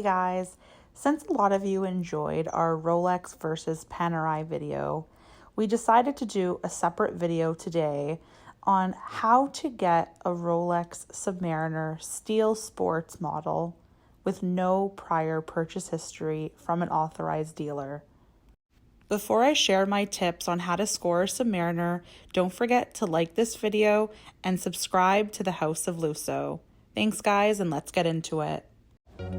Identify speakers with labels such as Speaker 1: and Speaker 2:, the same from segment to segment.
Speaker 1: Hey guys, since a lot of you enjoyed our Rolex versus Panerai video, we decided to do a separate video today on how to get a Rolex Submariner Steel Sports model with no prior purchase history from an authorized dealer. Before I share my tips on how to score a Submariner, don't forget to like this video and subscribe to the House of Lusso. Thanks guys, and let's get into it.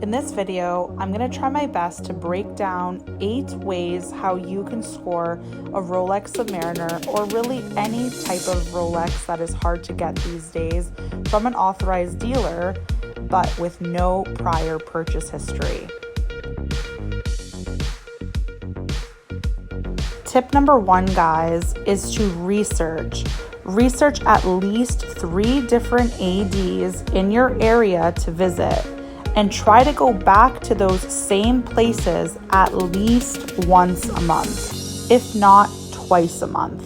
Speaker 1: In this video, I'm going to try my best to break down 8 ways how you can score a Rolex Submariner, or really any type of Rolex that is hard to get these days, from an authorized dealer, but with no prior purchase history. Tip number 1, guys, is to research. Research at least 3 different ADs in your area to visit, and try to go back to those same places at least once a month, if not twice a month.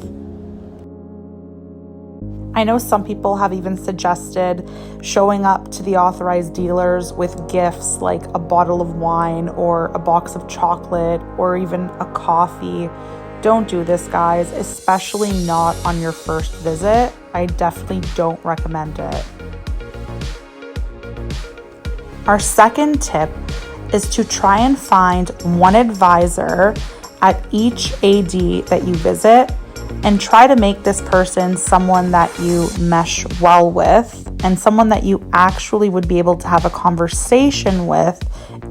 Speaker 1: I know some people have even suggested showing up to the authorized dealers with gifts like a bottle of wine or a box of chocolate or even a coffee. Don't do this, guys, especially not on your first visit. I definitely don't recommend it. Our second tip is to try and find one advisor at each AD that you visit and try to make this person someone that you mesh well with and someone that you actually would be able to have a conversation with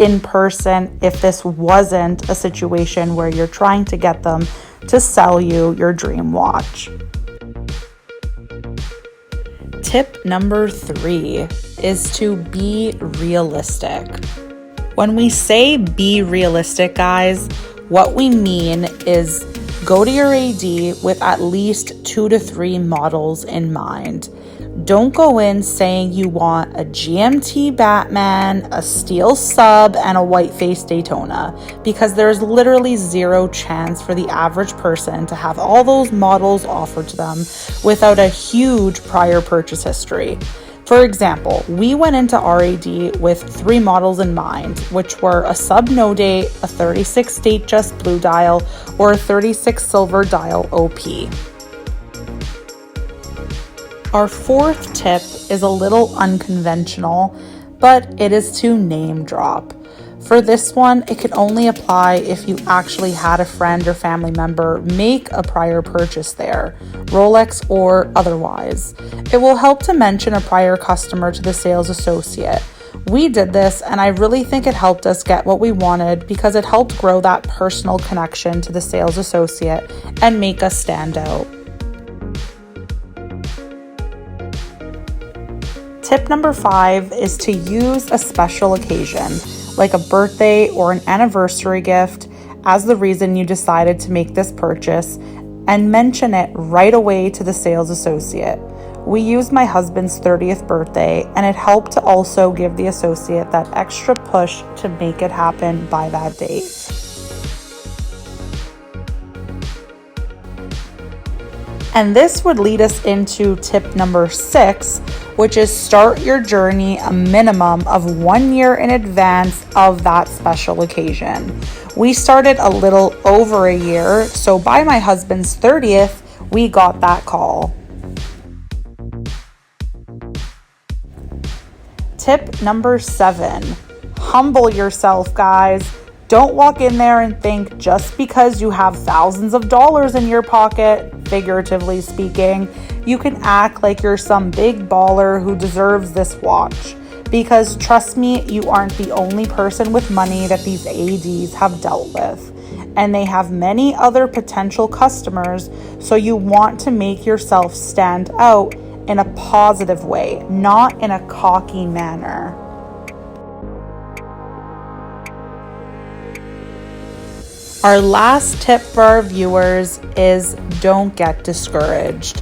Speaker 1: in person if this wasn't a situation where you're trying to get them to sell you your dream watch. Tip number 3 is to be realistic. When we say be realistic, guys, what we mean is go to your AD with at least 2 to 3 models in mind. Don't go in saying you want a GMT Batman, a steel sub, and a white-faced Daytona, because there's literally zero chance for the average person to have all those models offered to them without a huge prior purchase history. For example, we went into RAD with 3 models in mind, which were a sub no date, a 36 date just blue dial, or a 36 silver dial OP. Our 4th tip is a little unconventional, but it is to name drop. For this one, it can only apply if you actually had a friend or family member make a prior purchase there, Rolex or otherwise. It will help to mention a prior customer to the sales associate. We did this, and I really think it helped us get what we wanted because it helped grow that personal connection to the sales associate and make us stand out. Tip number 5 is to use a special occasion, like a birthday or an anniversary gift, as the reason you decided to make this purchase, and mention it right away to the sales associate. We used my husband's 30th birthday, and it helped to also give the associate that extra push to make it happen by that date. And this would lead us into tip number 6, which is start your journey a minimum of 1 year in advance of that special occasion. We started a little over a year, so by my husband's 30th, we got that call. Tip number 7, humble yourself, guys. Don't walk in there and think just because you have thousands of dollars in your pocket, figuratively speaking, you can act like you're some big baller who deserves this watch. Because trust me, you aren't the only person with money that these ADs have dealt with. And they have many other potential customers, so you want to make yourself stand out in a positive way, not in a cocky manner. Our last tip for our viewers is don't get discouraged.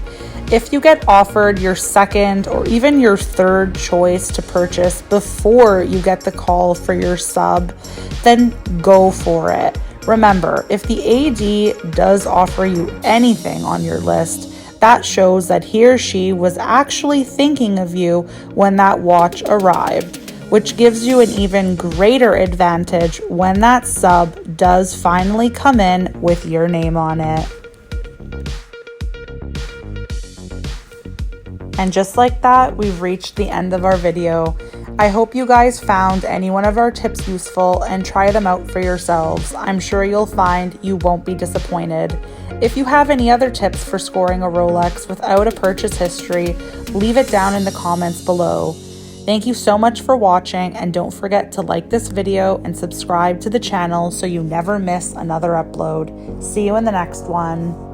Speaker 1: If you get offered your second or even your third choice to purchase before you get the call for your sub, then go for it. Remember, if the AD does offer you anything on your list, that shows that he or she was actually thinking of you when that watch arrived. which gives you an even greater advantage when that sub does finally come in with your name on it. And just like that, we've reached the end of our video. I hope you guys found any one of our tips useful and try them out for yourselves. I'm sure you'll find you won't be disappointed. If you have any other tips for scoring a Rolex without a purchase history, leave it down in the comments below. Thank you so much for watching, and don't forget to like this video and subscribe to the channel so you never miss another upload. See you in the next one.